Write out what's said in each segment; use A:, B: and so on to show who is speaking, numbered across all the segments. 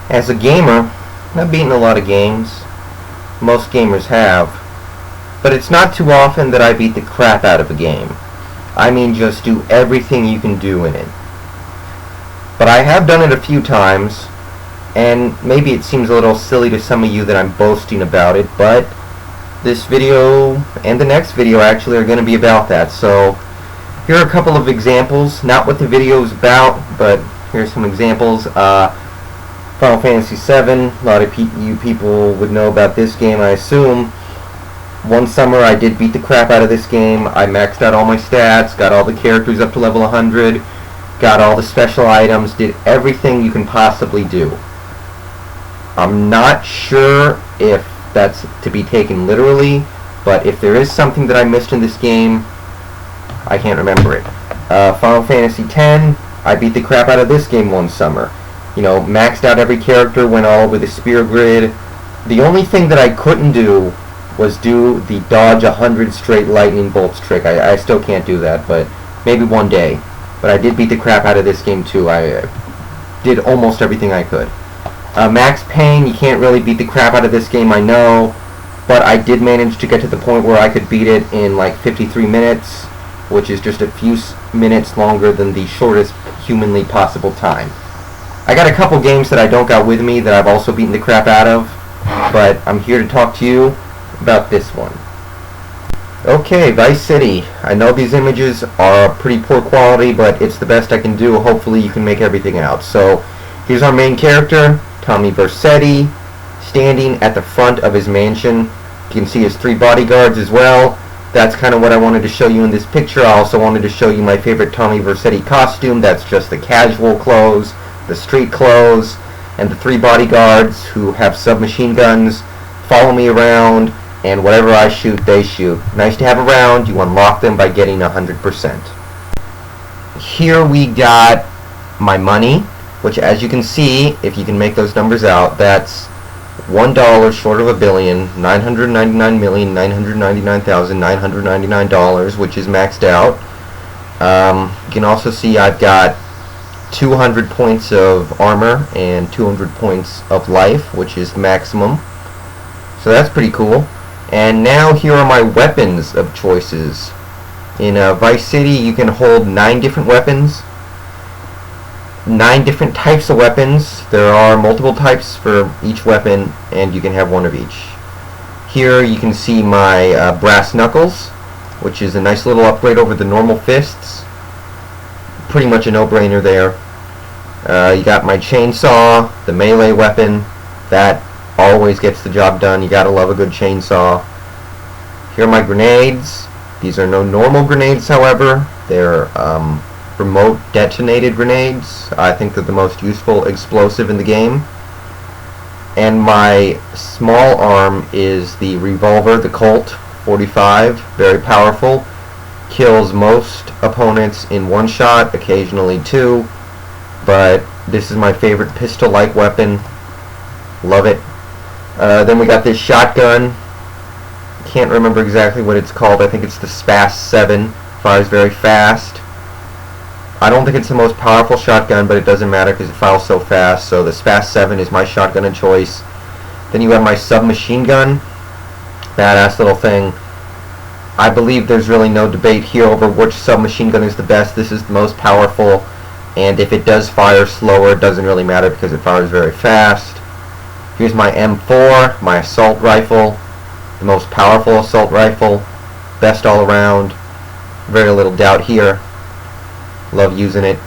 A: As a gamer, I've beaten a lot of games. Most gamers have. But it's not too often that I beat the crap out of a game. I mean just do everything you can do in it. But I have done it a few times, and maybe it seems a little silly to some of you that I'm boasting about it, but this video and the next video actually are going to be about that. So here are a couple of examples, not what the video is about, but here's some examples. Final Fantasy VII, a lot of you people would know about this game, I assume. One summer I did beat the crap out of this game. I maxed out all my stats, got all the characters up to level 100, got all the special items, did everything you can possibly do. I'm not sure if that's to be taken literally, but if there is something that I missed in this game, I can't remember it. Final Fantasy X, I beat the crap out of this game one summer. You know, maxed out every character, went all over the spear grid. The only thing that I couldn't do was do the dodge 100 straight lightning bolts trick. I still can't do that, but maybe one day. But I did beat the crap out of this game too. I did almost everything I could. Max Payne, you can't really beat the crap out of this game, I know, but I did manage to get to the point where I could beat it in like 53 minutes, which is just a few minutes longer than the shortest humanly possible time. I got a couple games that I don't got with me that I've also beaten the crap out of, but I'm here to talk to you about this one. Okay, Vice City. I know these images are pretty poor quality, but it's the best I can do. Hopefully you can make everything out. So, here's our main character, Tommy Vercetti, standing at the front of his mansion. You can see his 3 bodyguards as well. That's kind of what I wanted to show you in this picture. I also wanted to show you my favorite Tommy Vercetti costume. That's just the casual clothes, the street clothes, and the 3 bodyguards who have submachine guns follow me around, and whatever I shoot, they shoot. Nice to have around. You unlock them by getting 100%. Here we got my money, which, as you can see, if you can make those numbers out, that's $1 short of $1 billion, $999,999,999, which is maxed out. You can also see I've got 200 points of armor and 200 points of life, which is maximum. So that's pretty cool. And now here are my weapons of choices. In Vice City, you can hold 9 different weapons. 9 different types of weapons. There are multiple types for each weapon, and you can have one of each. Here you can see my brass knuckles, which is a nice little upgrade over the normal fists. Pretty much a no-brainer there. You got my chainsaw, the melee weapon. That always gets the job done. You gotta love a good chainsaw. Here are my grenades. These are no normal grenades, however. They're remote detonated grenades. I think they're the most useful explosive in the game. And my small arm is the revolver, the Colt 45. Very powerful. Kills most opponents in one shot, occasionally 2. But this is my favorite pistol-like weapon. Love it. Then we got this shotgun. Can't remember exactly what it's called. I think it's the SPAS 7. Fires very fast. I don't think it's the most powerful shotgun, but it doesn't matter because it fires so fast. So the SPAS 7 is my shotgun of choice. Then you have my submachine gun. Badass little thing. I believe there's really no debate here over which submachine gun is the best. This is the most powerful. And if it does fire slower, it doesn't really matter because it fires very fast. Here's my M4, my assault rifle. The most powerful assault rifle. Best all around. Very little doubt here. Love using it.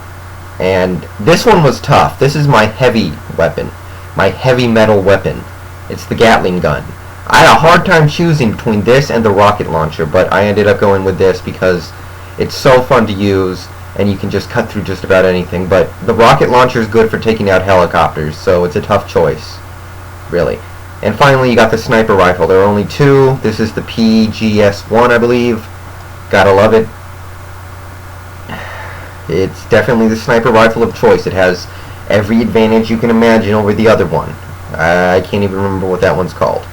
A: And this one was tough. This is my heavy weapon. My heavy metal weapon. It's the Gatling gun. I had a hard time choosing between this and the rocket launcher, but I ended up going with this because it's so fun to use and you can just cut through just about anything. But the rocket launcher is good for taking out helicopters, so it's a tough choice. Really. And finally, you got the sniper rifle. There are only 2. This is the PGS-1, I believe. Gotta love it. It's definitely the sniper rifle of choice. It has every advantage you can imagine over the other one. I can't even remember what that one's called.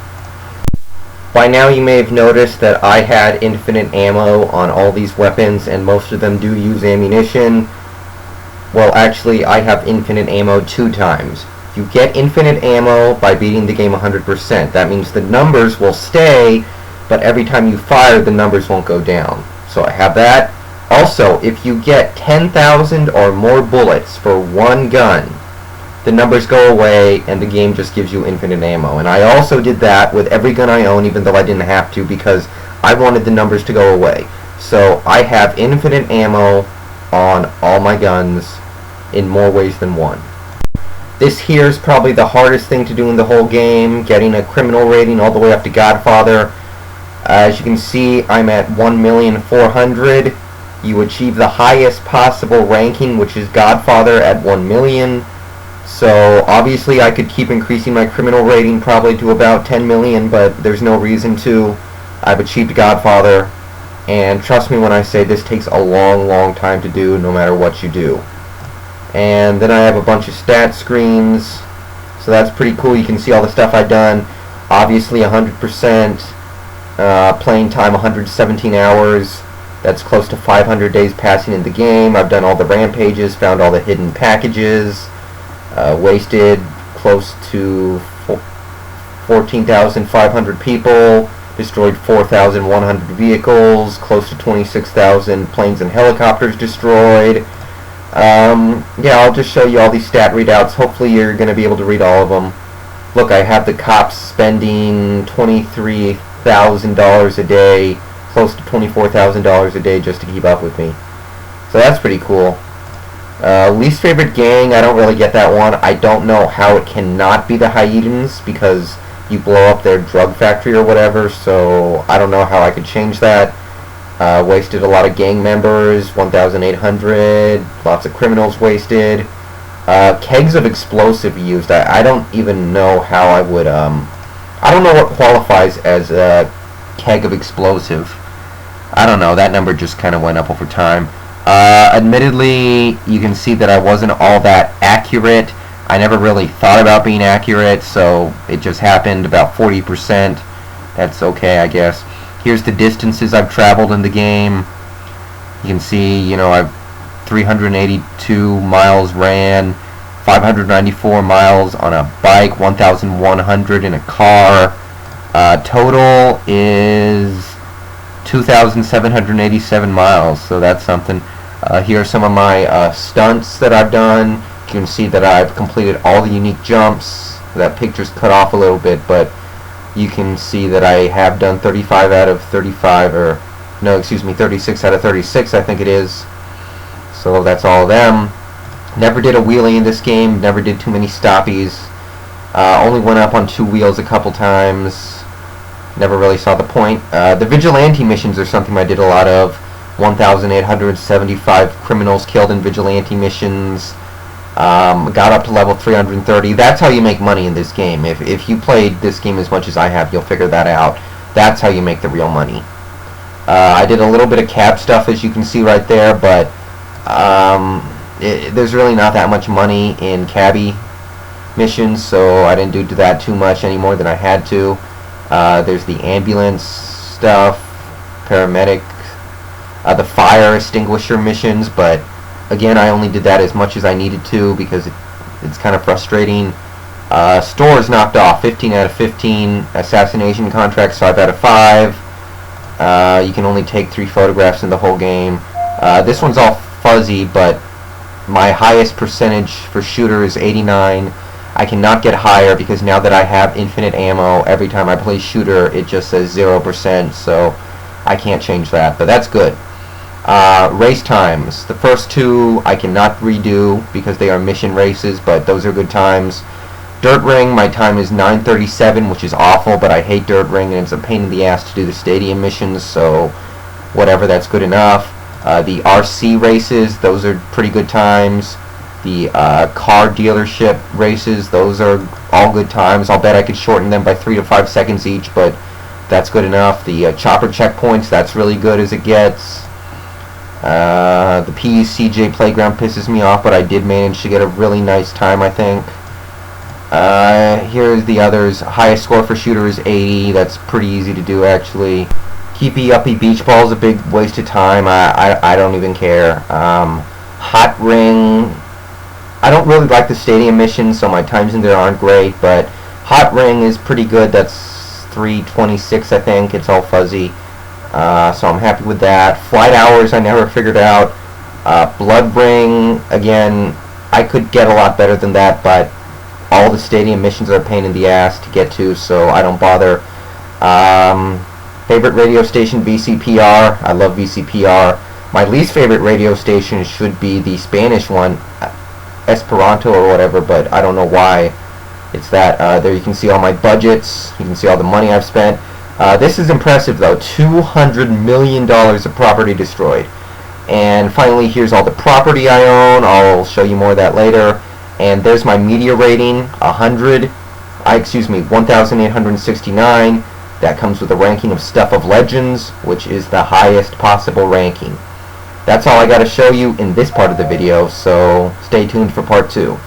A: By now you may have noticed that I had infinite ammo on all these weapons, and most of them do use ammunition. Well, actually, I have infinite ammo 2 times. You get infinite ammo by beating the game 100%. That means the numbers will stay, but every time you fire, the numbers won't go down. So I have that. Also, if you get 10,000 or more bullets for one gun, the numbers go away and the game just gives you infinite ammo. And I also did that with every gun I own, even though I didn't have to, because I wanted the numbers to go away. So I have infinite ammo on all my guns in more ways than one. This here is probably the hardest thing to do in the whole game, getting a criminal rating all the way up to Godfather. As you can see, I'm at 1,400,000. You achieve the highest possible ranking, which is Godfather at 1,000,000. So obviously I could keep increasing my criminal rating probably to about 10 million, but there's no reason to. I've achieved Godfather, and trust me when I say this takes a long time to do, no matter what you do. And then I have a bunch of stat screens, so that's pretty cool. You can see all the stuff I've done. Obviously 100%, playing time 117 hours. That's close to 500 days passing in the game. I've done all the rampages, found all the hidden packages, wasted close to 14,500 people, destroyed 4,100 vehicles, close to 26,000 planes and helicopters destroyed. Yeah, I'll just show you all these stat readouts. Hopefully you're going to be able to read all of them. Look, I have the cops spending $23,000 a day, close to $24,000 a day just to keep up with me. So that's pretty cool. Least favorite gang, I don't really get that one. I don't know how it cannot be the Haydens because you blow up their drug factory or whatever, so I don't know how I could change that. Wasted a lot of gang members, 1,800, lots of criminals wasted. Kegs of explosive used. I don't even know how I would, I don't know what qualifies as a keg of explosive. I don't know, that number just kind of went up over time. Admittedly, you can see that I wasn't all that accurate. I never really thought about being accurate, so it just happened, about 40%. That's okay, I guess. Here's the distances I've traveled in the game. You can see, you know, I've 382 miles ran, 594 miles on a bike, 1,100 in a car. Total is 2,787 miles, so that's something. Here are some of my stunts that I've done. You can see that I've completed all the unique jumps. That picture's cut off a little bit, but you can see that I have done 35 out of 35, or no, excuse me, 36 out of 36, I think it is. So that's all of them. Never did a wheelie in this game, never did too many stoppies. Only went up on 2 wheels a couple times. Never really saw the point. The vigilante missions are something I did a lot of. 1,875 criminals killed in vigilante missions. Got up to level 330. That's how you make money in this game. If you played this game as much as I have, you'll figure that out. That's how you make the real money. I did a little bit of cab stuff, as you can see right there, but there's really not that much money in cabbie missions, so I didn't do that too much any more than I had to. There's the ambulance stuff, paramedic, the fire extinguisher missions, but again, I only did that as much as I needed to because it's kind of frustrating. Stores knocked off, 15 out of 15. Assassination contracts, 5 out of 5. You can only take 3 photographs in the whole game. This one's all fuzzy, but my highest percentage for shooter is 89. I cannot get higher because now that I have infinite ammo, every time I play shooter, it just says 0%, so I can't change that, but that's good. Race times. The first 2 I cannot redo because they are mission races, but those are good times. Dirt Ring, my time is 9:37, which is awful, but I hate Dirt Ring, and it's a pain in the ass to do the stadium missions, so whatever, that's good enough. The RC races, those are pretty good times. The car dealership races, those are all good times. I'll bet I could shorten them by 3 to 5 seconds each, but that's good enough. The chopper checkpoints, that's really good as it gets. The PUCJ playground pisses me off, but I did manage to get a really nice time, I think. Here's the others. Highest score for shooter is 80. That's pretty easy to do, actually. Keepy Uppy Beach Ball is a big waste of time. I don't even care. Hot Ring, I don't really like the stadium missions, so my times in there aren't great, but Hot Ring is pretty good. That's 326, I think. It's all fuzzy, so I'm happy with that. Flight Hours I never figured out. Blood Ring, again, I could get a lot better than that, but all the stadium missions are a pain in the ass to get to, so I don't bother. Favorite radio station, VCPR. I love VCPR. My least favorite radio station should be the Spanish one, Esperanto or whatever, but I don't know why it's that. There you can see all my budgets. You can see all the money I've spent. This is impressive, though. $200 million of property destroyed. And finally, here's all the property I own. I'll show you more of that later. And there's my media rating, 1,869. That comes with a ranking of Stuff of Legends, which is the highest possible ranking. That's all I got to show you in this part of the video, so stay tuned for part 2.